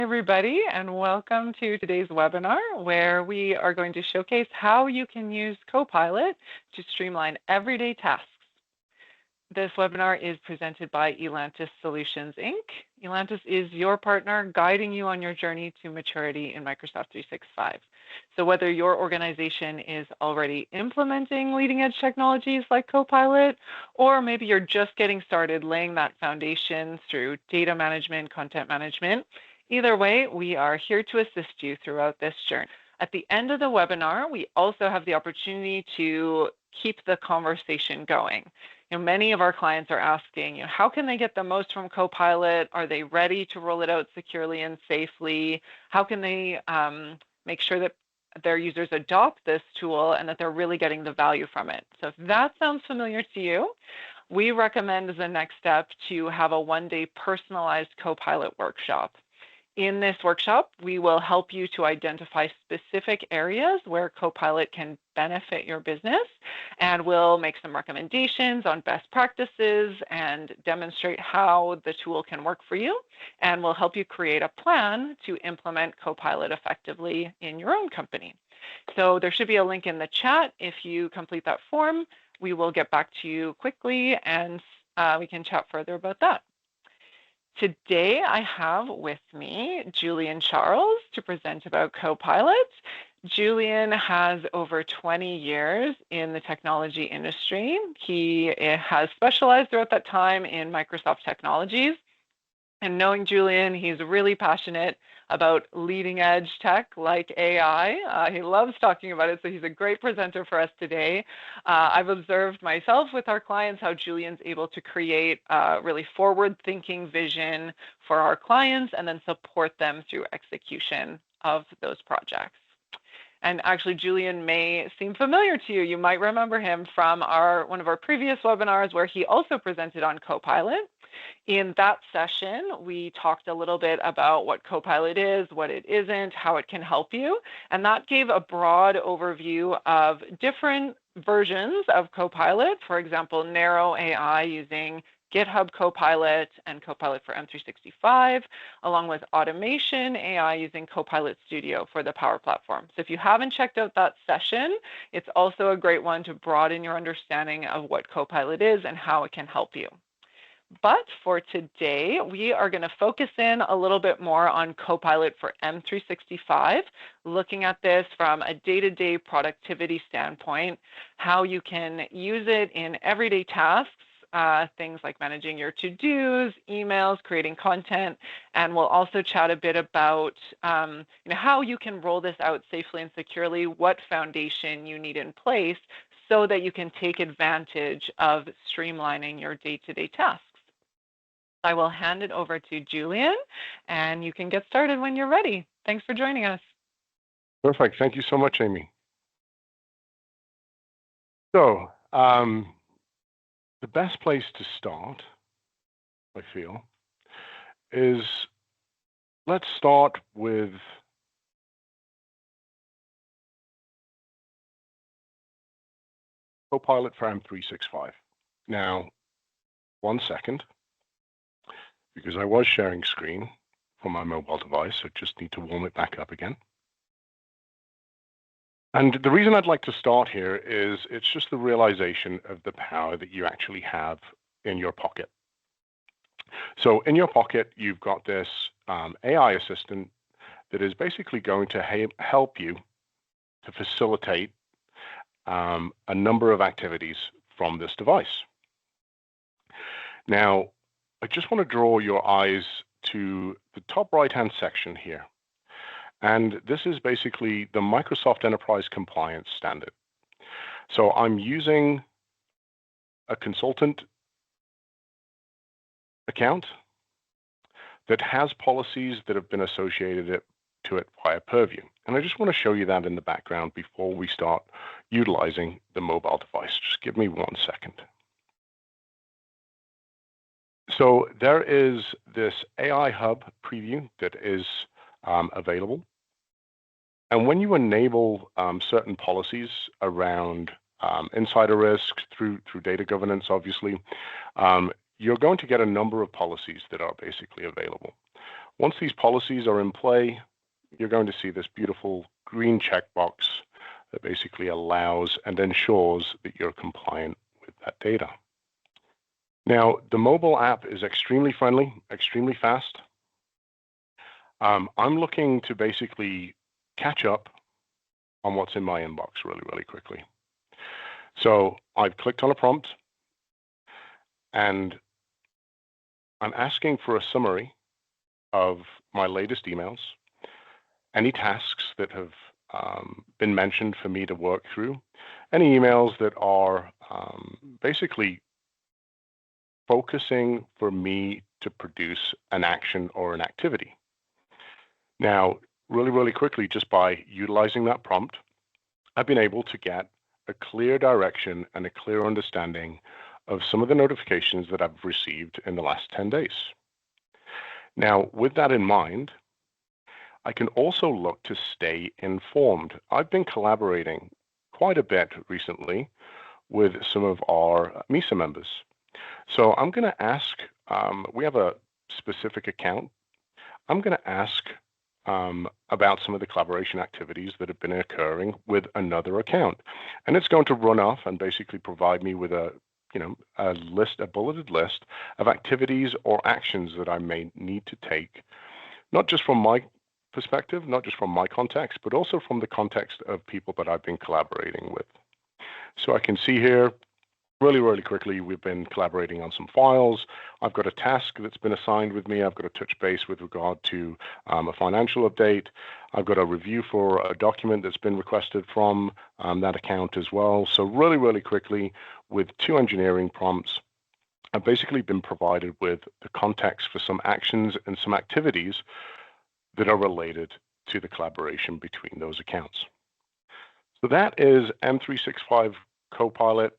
Everybody, and welcome to today's webinar where we are going to showcase how you can use Copilot to streamline everyday tasks. This webinar is presented by Elantis Solutions, Inc. Elantis is your partner guiding you on your journey to maturity in Microsoft 365. So whether your organization is already implementing leading edge technologies like Copilot, or maybe you're just getting started laying that foundation through data management, content management, either way, we are here to assist you throughout this journey. At the end of the webinar, we also have the opportunity to keep the conversation going. Many of our clients are asking, how can they get the most from Copilot? Are they ready to roll it out securely and safely? How can they make sure that their users adopt this tool and that they're really getting the value from it? So if that sounds familiar to you, we recommend as a next step to have a one-day personalized Copilot workshop. In this workshop, we will help you to identify specific areas where Copilot can benefit your business, and we'll make some recommendations on best practices and demonstrate how the tool can work for you, and we'll help you create a plan to implement Copilot effectively in your own company. So there should be a link in the chat. If you complete that form, we will get back to you quickly and we can chat further about that. Today, I have with me Julian Charles to present about Copilot. Julian has over 20 years in the technology industry. He has specialized throughout that time in Microsoft technologies. And knowing Julian, he's really passionate about leading edge tech like AI. He loves talking about it, so he's a great presenter for us today. I've observed myself with our clients how Julian's able to create a really forward-thinking vision for our clients and then support them through execution of those projects. And actually, Julian may seem familiar to you. You might remember him from one of our previous webinars where he also presented on Copilot. In that session, we talked a little bit about what Copilot is, what it isn't, how it can help you, and that gave a broad overview of different versions of Copilot. For example, narrow AI using GitHub Copilot and Copilot for M365, along with automation AI using Copilot Studio for the Power Platform. So if you haven't checked out that session, it's also a great one to broaden your understanding of what Copilot is and how it can help you. But for today, we are going to focus in a little bit more on Copilot for M365, looking at this from a day-to-day productivity standpoint, how you can use it in everyday tasks, things like managing your to-dos, emails, creating content, and we'll also chat a bit about how you can roll this out safely and securely, what foundation you need in place so that you can take advantage of streamlining your day-to-day tasks. I will hand it over to Julian, and you can get started when you're ready. Thanks for joining us. Perfect. Thank you so much, Amy. So the best place to start, I feel, is let's start with Copilot for M365. Now, 1 second. Because I was sharing screen from my mobile device, so just need to warm it back up again. And the reason I'd like to start here is it's just the realization of the power that you actually have in your pocket. So in your pocket, you've got this AI assistant that is basically going to help you to facilitate a number of activities from this device. Now, I just want to draw your eyes to the top right-hand section here. And this is basically the Microsoft Enterprise Compliance Standard. So I'm using a consultant account that has policies that have been associated to it via Purview. And I just want to show you that in the background before we start utilizing the mobile device. Just give me 1 second. So there is this AI Hub preview that is available. And when you enable certain policies around insider risks through data governance, obviously, you're going to get a number of policies that are basically available. Once these policies are in play, you're going to see this beautiful green checkbox that basically allows and ensures that you're compliant with that data. Now, the mobile app is extremely friendly, extremely fast. I'm looking to basically catch up on what's in my inbox really, really quickly. So I've clicked on a prompt and I'm asking for a summary of my latest emails, any tasks that have been mentioned for me to work through, any emails that are basically focusing for me to produce an action or an activity. Now, really, really quickly, just by utilizing that prompt, I've been able to get a clear direction and a clear understanding of some of the notifications that I've received in the last 10 days. Now, with that in mind, I can also look to stay informed. I've been collaborating quite a bit recently with some of our MISA members. So I'm going to ask, we have a specific account. I'm going to ask about some of the collaboration activities that have been occurring with another account. And it's going to run off and basically provide me with a bulleted list of activities or actions that I may need to take, not just from my perspective, not just from my context, but also from the context of people that I've been collaborating with. So I can see here, really, really quickly, we've been collaborating on some files. I've got a task that's been assigned with me. I've got a touch base with regard to a financial update. I've got a review for a document that's been requested from that account as well. So really, really quickly, with 2 engineering prompts, I've basically been provided with the context for some actions and some activities that are related to the collaboration between those accounts. So that is M365 Copilot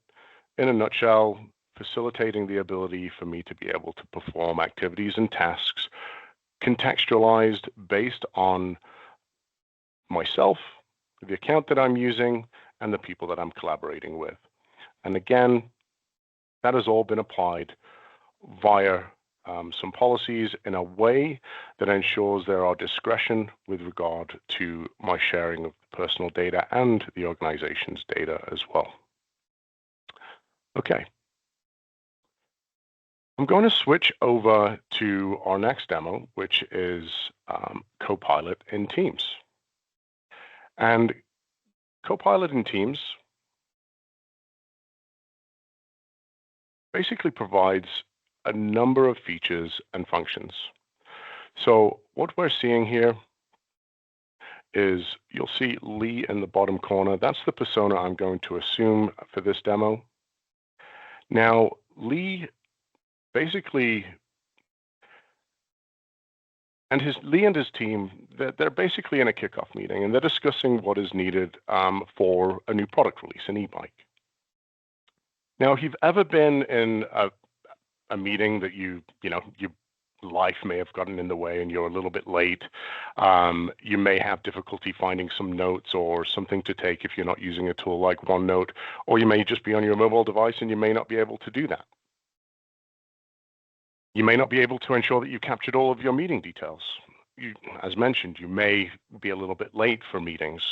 in a nutshell, facilitating the ability for me to be able to perform activities and tasks contextualized based on myself, the account that I'm using, and the people that I'm collaborating with. And again, that has all been applied via some policies in a way that ensures there are discretion with regard to my sharing of personal data and the organization's data as well. Okay. I'm going to switch over to our next demo, which is Copilot in Teams. And Copilot in Teams basically provides a number of features and functions. So what we're seeing here is you'll see Lee in the bottom corner. That's the persona I'm going to assume for this demo. Now, Lee basically, Lee and his team, they're basically in a kickoff meeting and they're discussing what is needed for a new product release, an e-bike. Now, if you've ever been in a meeting that your life may have gotten in the way and you're a little bit late, you may have difficulty finding some notes or something to take if you're not using a tool like OneNote, or you may just be on your mobile device and you may not be able to do that. You may not be able to ensure that you captured all of your meeting details. As mentioned, you may be a little bit late for meetings.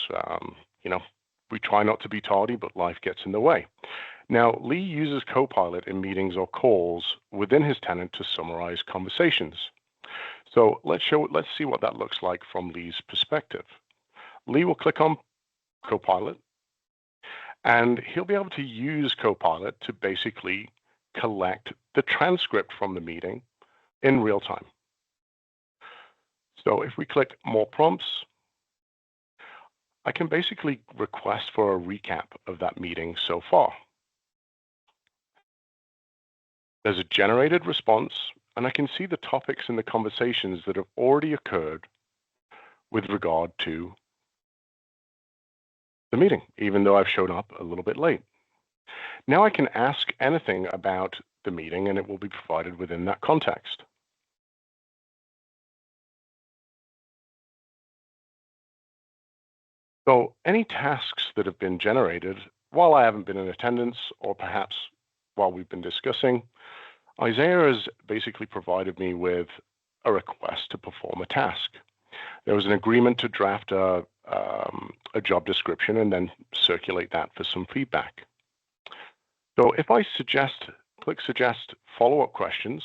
We try not to be tardy, but life gets in the way. Now, Lee uses Copilot in meetings or calls within his tenant to summarize conversations. So let's see what that looks like from Lee's perspective. Lee will click on Copilot, and he'll be able to use Copilot to basically collect the transcript from the meeting in real time. So if we click More Prompts, I can basically request for a recap of that meeting so far. There's a generated response, and I can see the topics and the conversations that have already occurred with regard to the meeting, even though I've shown up a little bit late. Now I can ask anything about the meeting, and it will be provided within that context. So any tasks that have been generated while I haven't been in attendance, or perhaps while we've been discussing, Isaiah has basically provided me with a request to perform a task. There was an agreement to draft a job description and then circulate that for some feedback. So if I click suggest follow-up questions,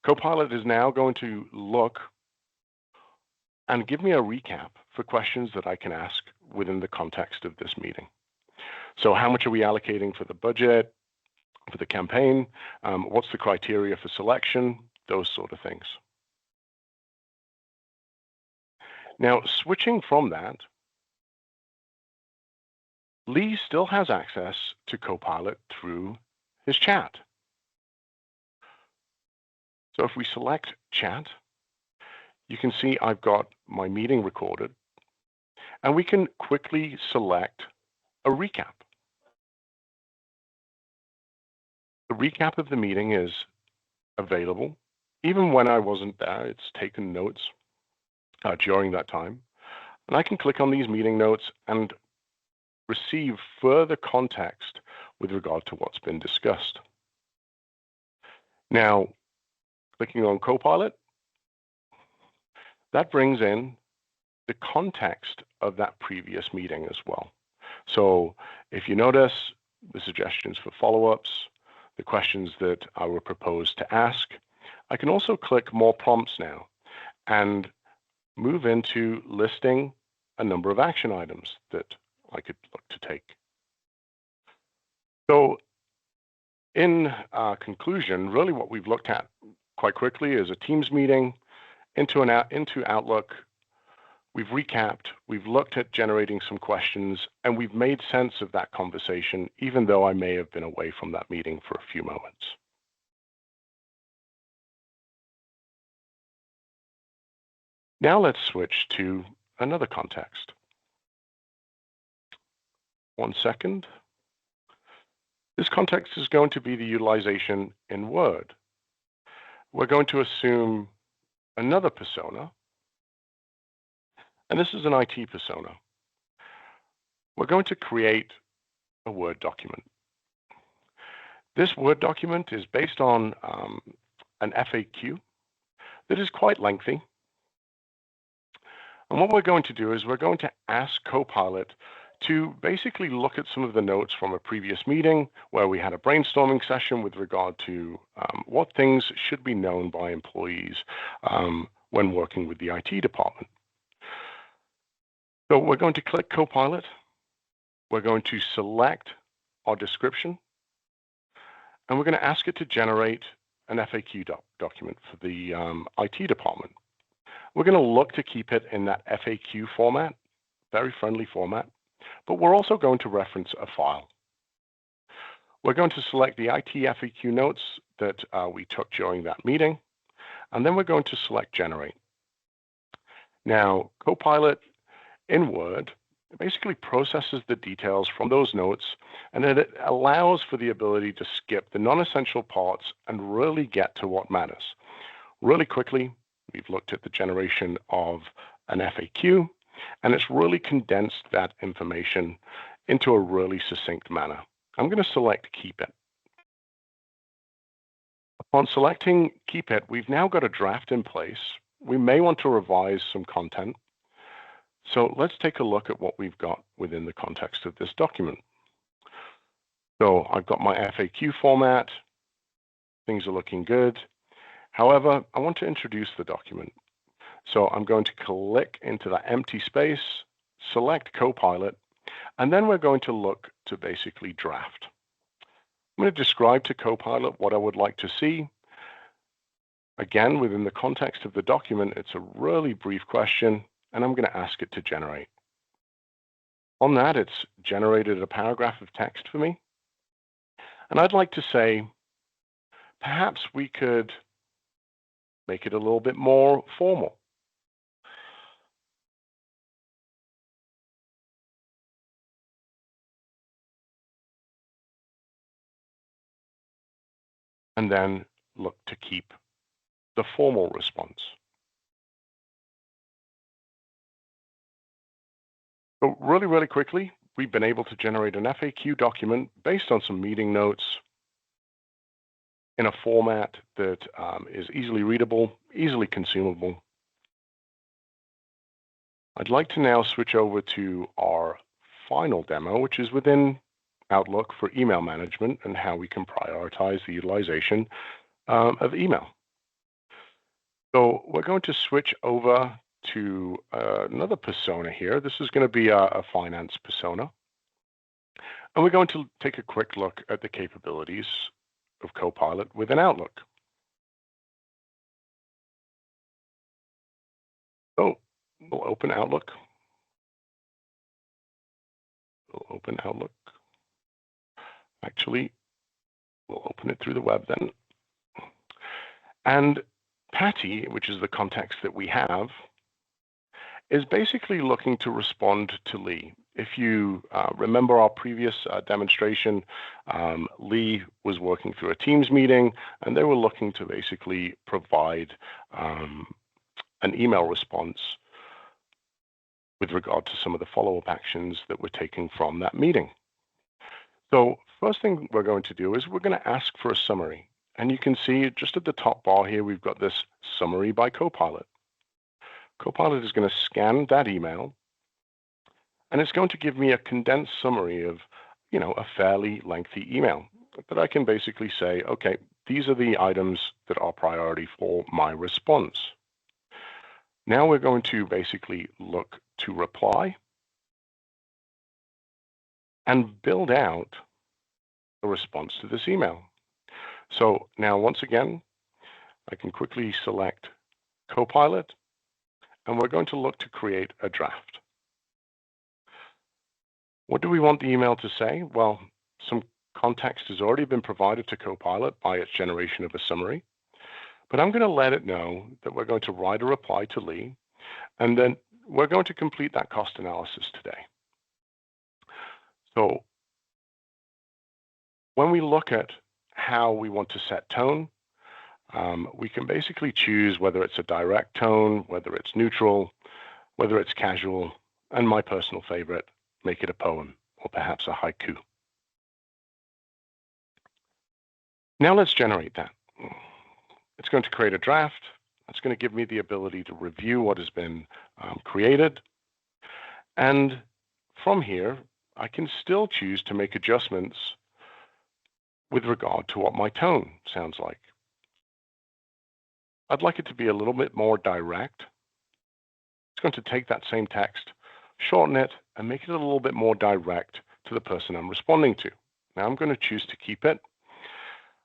Copilot is now going to look and give me a recap for questions that I can ask within the context of this meeting. So how much are we allocating for the budget, for the campaign? What's the criteria for selection? Those sort of things. Now, switching from that, Lee still has access to Copilot through his chat. So if we select chat, you can see I've got my meeting recorded, and we can quickly select a recap. The recap of the meeting is available. Even when I wasn't there, it's taken notes during that time. And I can click on these meeting notes and receive further context with regard to what's been discussed. Now, clicking on Copilot, that brings in the context of that previous meeting as well. So if you notice the suggestions for follow-ups, the questions that I were proposed to ask, I can also click more prompts now and move into listing a number of action items that I could look to take. So in conclusion, really what we've looked at quite quickly is a Teams meeting into Outlook. We've recapped, we've looked at generating some questions, and we've made sense of that conversation, even though I may have been away from that meeting for a few moments. Now let's switch to another context. 1 second. This context is going to be the utilization in Word. We're going to assume another persona, and this is an IT persona. We're going to create a Word document. This Word document is based on an FAQ that is quite lengthy. And what we're going to do is we're going to ask Copilot to basically look at some of the notes from a previous meeting where we had a brainstorming session with regard to what things should be known by employees when working with the IT department. So we're going to click Copilot. We're going to select our description, and we're going to ask it to generate an FAQ document for the IT department. We're going to look to keep it in that FAQ format, very friendly format, but we're also going to reference a file. We're going to select the IT FAQ notes that we took during that meeting, and then we're going to select Generate. Now, Copilot in Word basically processes the details from those notes, and then it allows for the ability to skip the non-essential parts and really get to what matters. Really quickly, we've looked at the generation of an FAQ, and it's really condensed that information into a really succinct manner. I'm going to select Keep It. Upon selecting Keep It, we've now got a draft in place. We may want to revise some content. So let's take a look at what we've got within the context of this document. So I've got my FAQ format. Things are looking good. However, I want to introduce the document. So I'm going to click into that empty space, select Copilot, and then we're going to look to basically draft. I'm going to describe to Copilot what I would like to see. Again, within the context of the document, it's a really brief question, and I'm going to ask it to generate. On that, it's generated a paragraph of text for me. And I'd like to say, perhaps we could make it a little bit more formal. And then look to keep the formal response. So really quickly, we've been able to generate an FAQ document based on some meeting notes. in a format that is easily readable, easily consumable. I'd like to now switch over to our final demo, which is within Outlook for email management and how we can prioritize the utilization of email. So we're going to switch over to another persona here. This is going to be a finance persona. And we're going to take a quick look at the capabilities of Copilot within Outlook. So we'll open Outlook. Actually, we'll open it through the web then. And Patty, which is the context that we have, is basically looking to respond to Lee. If you remember our previous demonstration, Lee was working through a Teams meeting, and they were looking to basically provide an email response with regard to some of the follow-up actions that were taken from that meeting. So first thing we're going to do is we're going to ask for a summary. And you can see just at the top bar here, we've got this summary by Copilot. Copilot is going to scan that email, and it's going to give me a condensed summary of, a fairly lengthy email that I can basically say, okay, these are the items that are priority for my response. Now we're going to basically look to reply and build out a response to this email. So now, once again, I can quickly select Copilot, and we're going to look to create a draft. What do we want the email to say? Well, some context has already been provided to Copilot by its generation of a summary, but I'm going to let it know that we're going to write a reply to Lee, and then we're going to complete that cost analysis today. So when we look at how we want to set tone, we can basically choose whether it's a direct tone, whether it's neutral, whether it's casual, and my personal favorite, make it a poem or perhaps a haiku. Now let's generate that. It's going to create a draft. It's going to give me the ability to review what has been created. And from here, I can still choose to make adjustments with regard to what my tone sounds like. I'd like it to be a little bit more direct. It's going to take that same text, shorten it, and make it a little bit more direct to the person I'm responding to. Now I'm going to choose to keep it.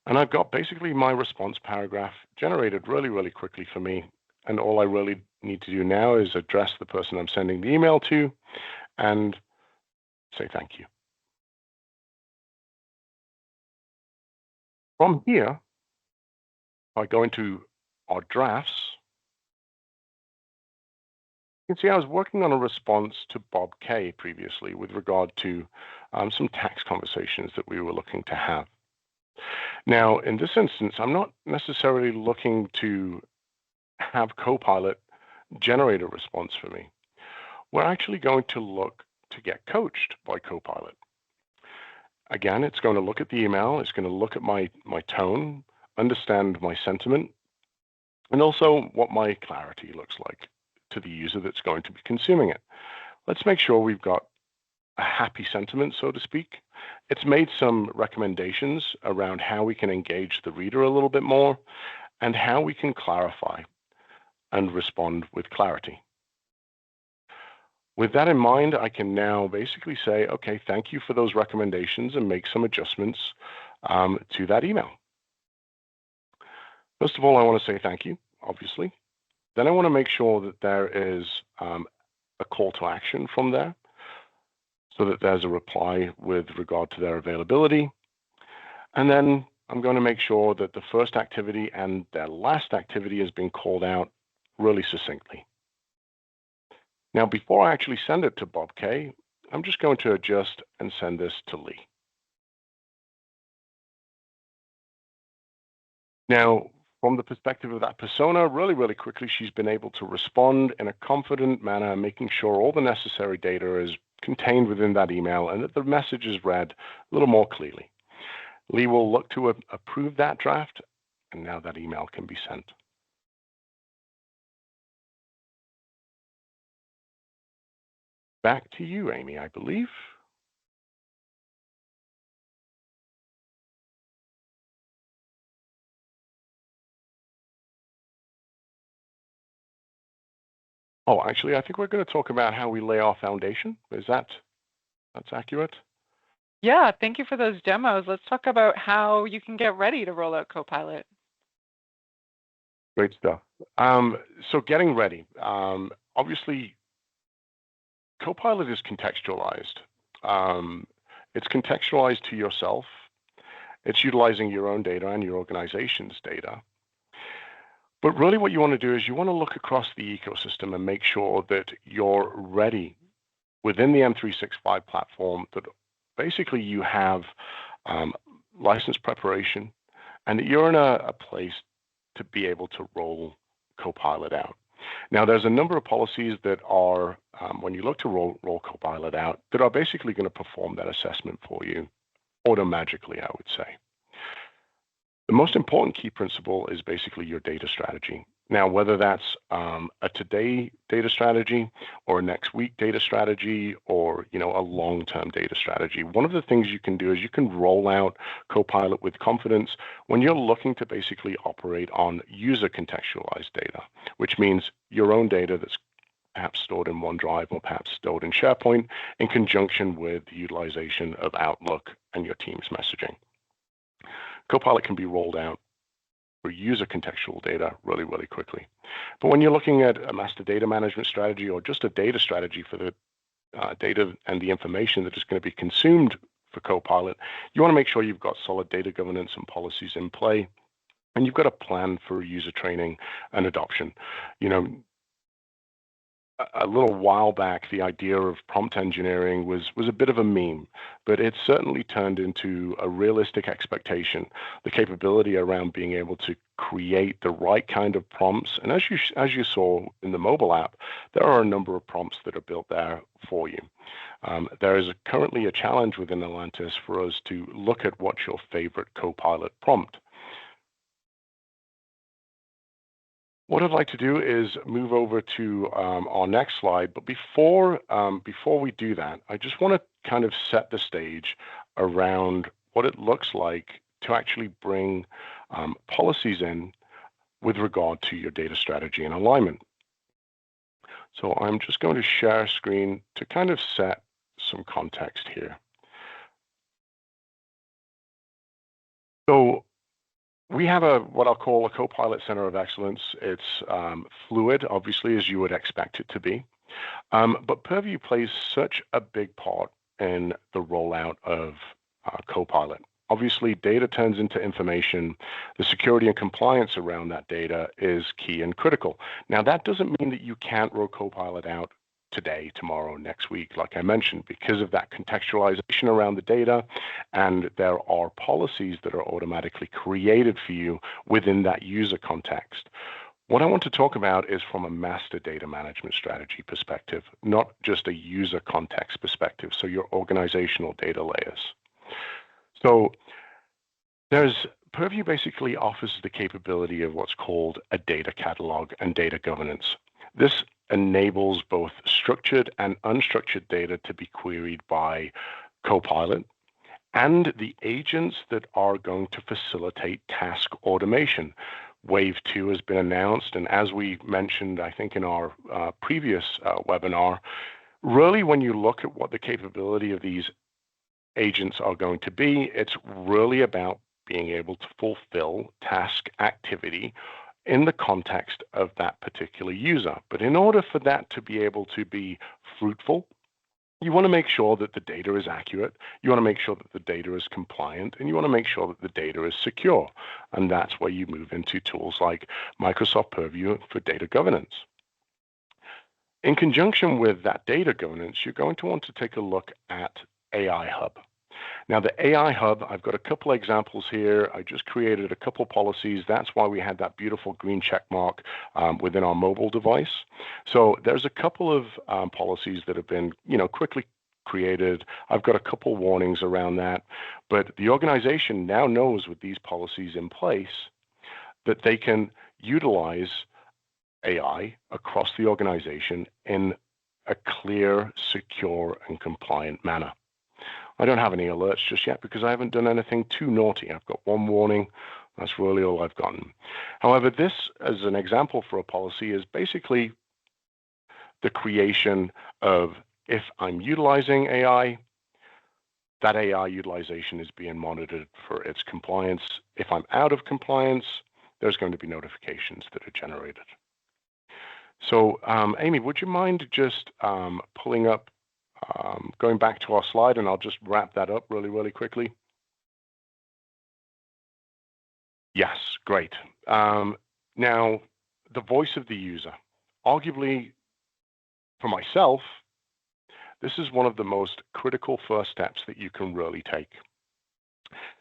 And I've got basically my response paragraph generated really, really quickly for me. And all I really need to do now is address the person I'm sending the email to and say thank you. From here, I go into our drafts. You can see I was working on a response to Bob K previously with regard to some tax conversations that we were looking to have. Now, in this instance, I'm not necessarily looking to have Copilot generate a response for me. We're actually going to look to get coached by Copilot. Again, it's going to look at the email, it's going to look at my tone, understand my sentiment, and also what my clarity looks like to the user that's going to be consuming it. Let's make sure we've got a happy sentiment, so to speak. It's made some recommendations around how we can engage the reader a little bit more and how we can clarify and respond with clarity. With that in mind, I can now basically say, okay, thank you for those recommendations and make some adjustments to that email. First of all, I want to say thank you, obviously. Then I want to make sure that there is a call to action from there so that there's a reply with regard to their availability. And then I'm going to make sure that the first activity and their last activity has been called out really succinctly. Now, before I actually send it to Bob K, I'm just going to adjust and send this to Lee. Now, from the perspective of that persona, really, really quickly, she's been able to respond in a confident manner, making sure all the necessary data is contained within that email and that the message is read a little more clearly. Lee will look to approve that draft, and now that email can be sent. Back to you, Amy, I believe. Oh, actually, I think we're going to talk about how we lay our foundation. That's accurate? Yeah, thank you for those demos. Let's talk about how you can get ready to roll out Copilot. Great stuff. So getting ready. Obviously, Copilot is contextualized. It's contextualized to yourself. It's utilizing your own data and your organization's data. But really what you want to do is you want to look across the ecosystem and make sure that you're ready within the M365 platform, that basically you have license preparation and that you're in a place to be able to roll Copilot out. Now, there's a number of policies that are, when you look to roll Copilot out, that are basically going to perform that assessment for you automagically, I would say. The most important key principle is basically your data strategy. Now, whether that's a today data strategy or a next week data strategy or a long-term data strategy, one of the things you can do is you can roll out Copilot with confidence when you're looking to basically operate on user contextualized data, which means your own data that's perhaps stored in OneDrive or perhaps stored in SharePoint in conjunction with the utilization of Outlook and your team's messaging. Copilot can be rolled out for user contextual data really, really quickly. But when you're looking at a master data management strategy or just a data strategy for the data and the information that is going to be consumed for Copilot, you want to make sure you've got solid data governance and policies in play, and you've got a plan for user training and adoption. A little while back, the idea of prompt engineering was a bit of a meme, but it's certainly turned into a realistic expectation. The capability around being able to create the right kind of prompts, and as you saw in the mobile app, there are a number of prompts that are built there for you. There is currently a challenge within Atlantis for us to look at what's your favorite Copilot prompt. What I'd like to do is move over to our next slide, but before we do that, I just want to kind of set the stage around what it looks like to actually bring policies in with regard to your data strategy and alignment. So I'm just going to share screen to kind of set some context here. So we have what I'll call a Copilot Center of Excellence. It's fluid, obviously, as you would expect it to be. But Purview plays such a big part in the rollout of Copilot. Obviously, data turns into information. The security and compliance around that data is key and critical. Now, that doesn't mean that you can't roll Copilot out today, tomorrow, next week, like I mentioned, because of that contextualization around the data, and there are policies that are automatically created for you within that user context. What I want to talk about is from a master data management strategy perspective, not just a user context perspective, so your organizational data layers. So Purview basically offers the capability of what's called a data catalog and data governance. This enables both structured and unstructured data to be queried by Copilot and the agents that are going to facilitate task automation. Wave 2 has been announced, and as we mentioned, I think in our previous webinar, really when you look at what the capability of these agents are going to be, it's really about being able to fulfill task activity in the context of that particular user. But in order for that to be able to be fruitful, you want to make sure that the data is accurate, you want to make sure that the data is compliant, and you want to make sure that the data is secure. And that's where you move into tools like Microsoft Purview for data governance. In conjunction with that data governance, you're going to want to take a look at AI Hub. Now, the AI Hub, I've got a couple examples here. I just created a couple policies. That's why we had that beautiful green check mark within our mobile device. So there's a couple of policies that have been, quickly created. I've got a couple warnings around that, but the organization now knows with these policies in place that they can utilize AI across the organization in a clear, secure, and compliant manner. I don't have any alerts just yet because I haven't done anything too naughty. I've got one warning. That's really all I've gotten. However, this, as an example for a policy, is basically the creation of, if I'm utilizing AI, that AI utilization is being monitored for its compliance. If I'm out of compliance, there's going to be notifications that are generated. So, Amy, would you mind just pulling up, going back to our slide, and I'll just wrap that up really, really quickly. Yes, great. Now, the voice of the user. Arguably, for myself, this is one of the most critical first steps that you can really take.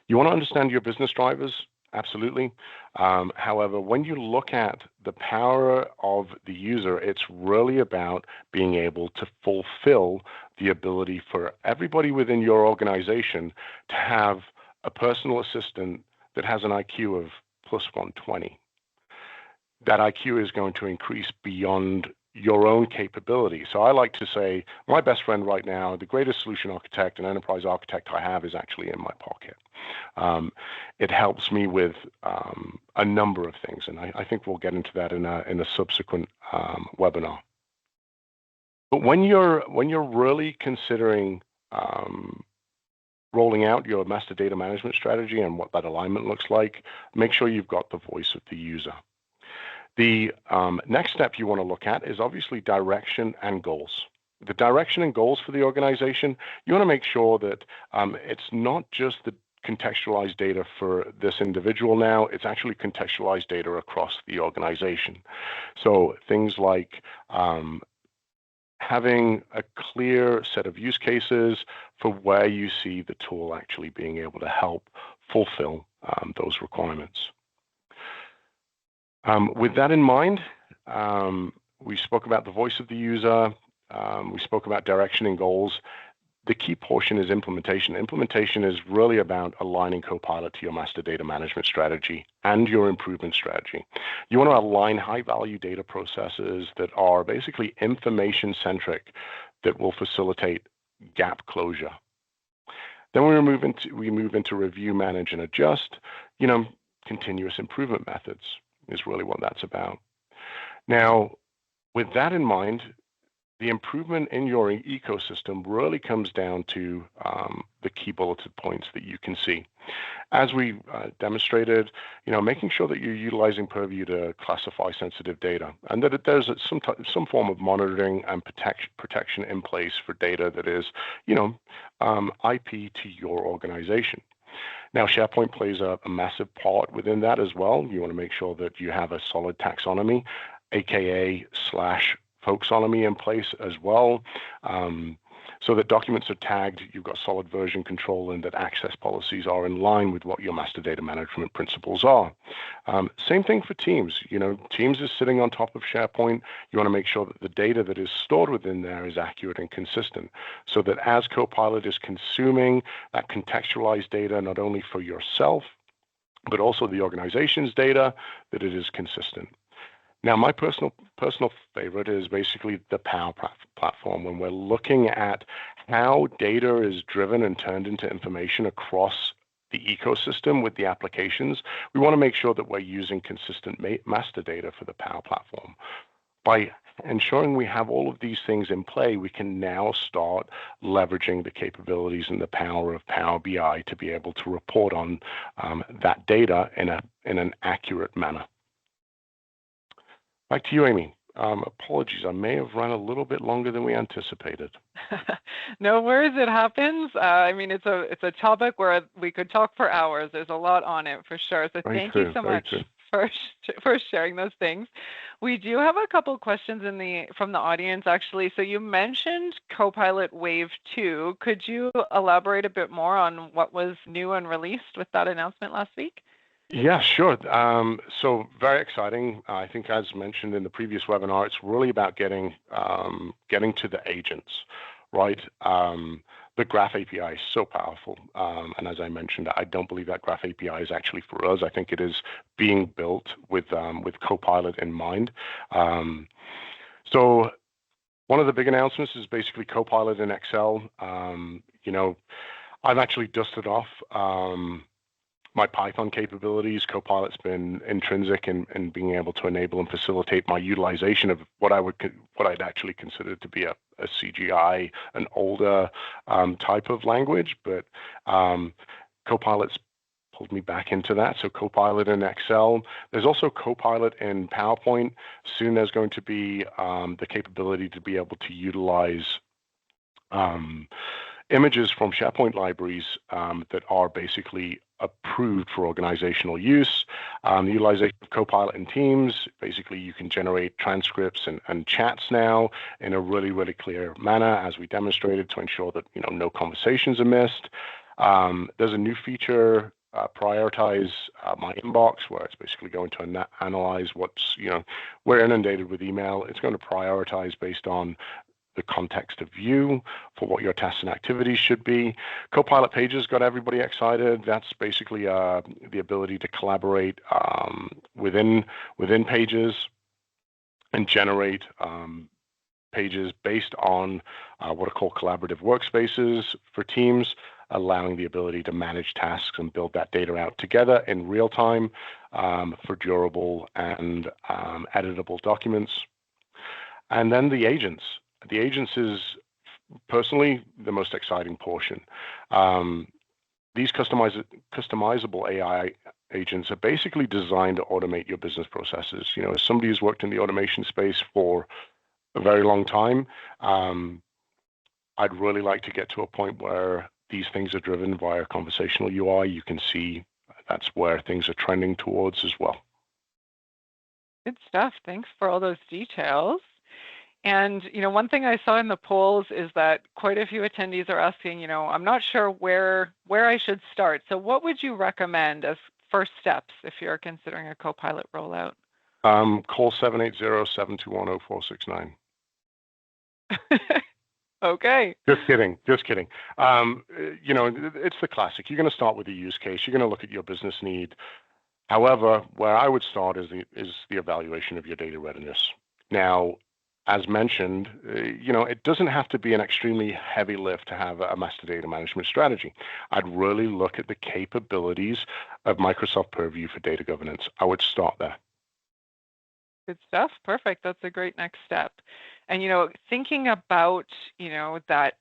You want to understand your business drivers? Absolutely. However, when you look at the power of the user, it's really about being able to fulfill the ability for everybody within your organization to have a personal assistant that has an IQ of plus 120. That IQ is going to increase beyond your own capability. So I like to say my best friend right now, the greatest solution architect and enterprise architect I have, is actually in my pocket. It helps me with a number of things, and I think we'll get into that in a subsequent webinar. But when you're really considering rolling out your master data management strategy and what that alignment looks like, make sure you've got the voice of the user. The next step you want to look at is obviously direction and goals. The direction and goals for the organization, you want to make sure that it's not just the contextualized data for this individual now, it's actually contextualized data across the organization. So things like having a clear set of use cases for where you see the tool actually being able to help fulfill those requirements. With that in mind, we spoke about the voice of the user, we spoke about direction and goals. The key portion is implementation. Implementation is really about aligning Copilot to your master data management strategy and your improvement strategy. You want to align high-value data processes that are basically information-centric that will facilitate gap closure. Then we move into review, manage, and adjust. Continuous improvement methods is really what that's about. Now, with that in mind, the improvement in your ecosystem really comes down to the key bulleted points that you can see. As we demonstrated, making sure that you're utilizing Purview to classify sensitive data, and that there's some form of monitoring and protection in place for data that is, IP to your organization. Now, SharePoint plays a massive part within that as well. You want to make sure that you have a solid taxonomy, aka / folksonomy in place as well, so that documents are tagged, you've got solid version control, and that access policies are in line with what your master data management principles are. Same thing for Teams. Teams is sitting on top of SharePoint. You want to make sure that the data that is stored within there is accurate and consistent, so that as Copilot is consuming that contextualized data, not only for yourself, but also the organization's data, that it is consistent. Now, my personal favorite is basically the Power Platform. When we're looking at how data is driven and turned into information across the ecosystem with the applications, we want to make sure that we're using consistent master data for the Power Platform. By ensuring we have all of these things in play, we can now start leveraging the capabilities and the power of Power BI to be able to report on that data in an accurate manner. Back to you, Amy. Apologies, I may have run a little bit longer than we anticipated. No worries, it happens. It's a topic where we could talk for hours. There's a lot on it for sure. So thank you so much for sharing those things. We do have a couple questions from the audience actually. So you mentioned Copilot Wave 2. Could you elaborate a bit more on what was new and released with that announcement last week? Yeah, sure. So very exciting. I think, as mentioned in the previous webinar, it's really about getting to the agents, right? The Graph API is so powerful. And as I mentioned, I don't believe that Graph API is actually for us. I think it is being built with Copilot in mind. So one of the big announcements is basically Copilot in Excel. I've actually dusted off my Python capabilities. Copilot's been intrinsic in being able to enable and facilitate my utilization of what I'd actually consider to be a CGI, an older type of language, but Copilot's pulled me back into that. So Copilot in Excel. There's also Copilot in PowerPoint. Soon there's going to be the capability to be able to utilize images from SharePoint libraries that are basically approved for organizational use. The utilization of Copilot in Teams, basically you can generate transcripts and chats now in a really, really clear manner, as we demonstrated, to ensure that no conversations are missed. There's a new feature, prioritize my inbox, where it's basically going to analyze we're inundated with email. It's going to prioritize based on the context of view for what your tasks and activities should be. Copilot Pages got everybody excited. That's basically the ability to collaborate within Pages and generate pages based on what are called collaborative workspaces for teams, allowing the ability to manage tasks and build that data out together in real time for durable and editable documents. And then the agents. The agents is personally the most exciting portion. These customizable AI agents are basically designed to automate your business processes. As somebody who's worked in the automation space for a very long time, I'd really like to get to a point where these things are driven via conversational UI. You can see that's where things are trending towards as well. Good stuff. Thanks for all those details. And, one thing I saw in the polls is that quite a few attendees are asking, I'm not sure where I should start. So what would you recommend as first steps if you're considering a Copilot rollout? Call 780-721-0469. Okay. Just kidding. It's the classic. You're going to start with a use case. You're going to look at your business need. However, where I would start is the evaluation of your data readiness. Now, as mentioned, it doesn't have to be an extremely heavy lift to have a master data management strategy. I'd really look at the capabilities of Microsoft Purview for data governance. I would start there. Good stuff. Perfect. That's a great next step. And, thinking about, that,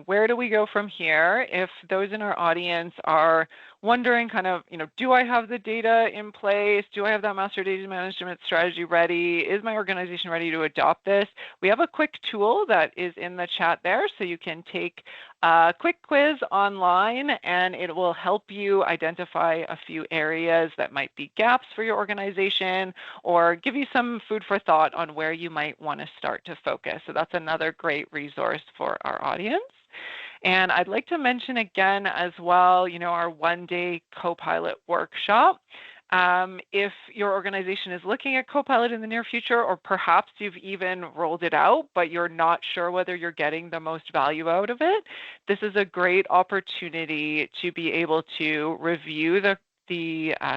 where do we go from here? If those in our audience are wondering kind of, do I have the data in place? Do I have that master data management strategy ready? Is my organization ready to adopt this? We have a quick tool that is in the chat there, so you can take a quick quiz online and it will help you identify a few areas that might be gaps for your organization or give you some food for thought on where you might want to start to focus. So that's another great resource for our audience. And I'd like to mention again as well, our one-day Copilot workshop. If your organization is looking at Copilot in the near future, or perhaps you've even rolled it out, but you're not sure whether you're getting the most value out of it, this is a great opportunity to be able to review the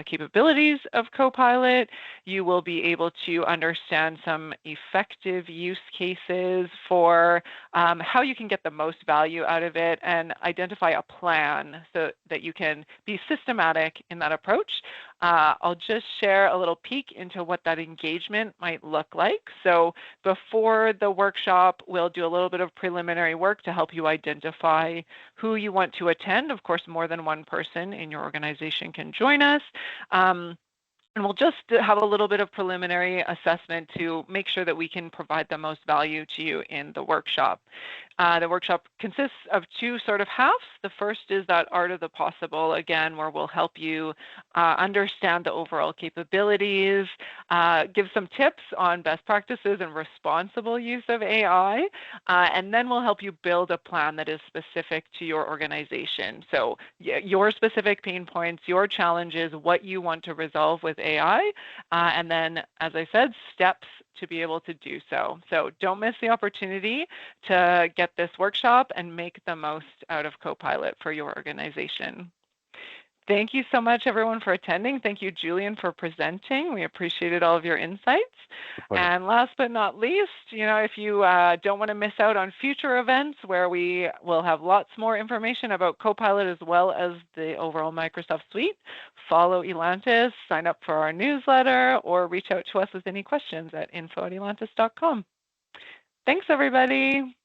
capabilities of Copilot. You will be able to understand some effective use cases for how you can get the most value out of it and identify a plan so that you can be systematic in that approach. I'll just share a little peek into what that engagement might look like. So before the workshop, we'll do a little bit of preliminary work to help you identify who you want to attend. Of course, more than one person in your organization can join us. And we'll just have a little bit of preliminary assessment to make sure that we can provide the most value to you in the workshop. The workshop consists of two sort of halves. The first is that art of the possible, again, where we'll help you understand the overall capabilities, give some tips on best practices and responsible use of AI, and then we'll help you build a plan that is specific to your organization. So your specific pain points, your challenges, what you want to resolve with AI, and then, as I said, steps to be able to do so. So don't miss the opportunity to get this workshop and make the most out of Copilot for your organization. Thank you so much, everyone, for attending. Thank you, Julian, for presenting. We appreciated all of your insights. And last but not least, if you don't want to miss out on future events where we will have lots more information about Copilot as well as the overall Microsoft suite, follow Elantis, sign up for our newsletter, or reach out to us with any questions at info@elantis.com. Thanks, everybody.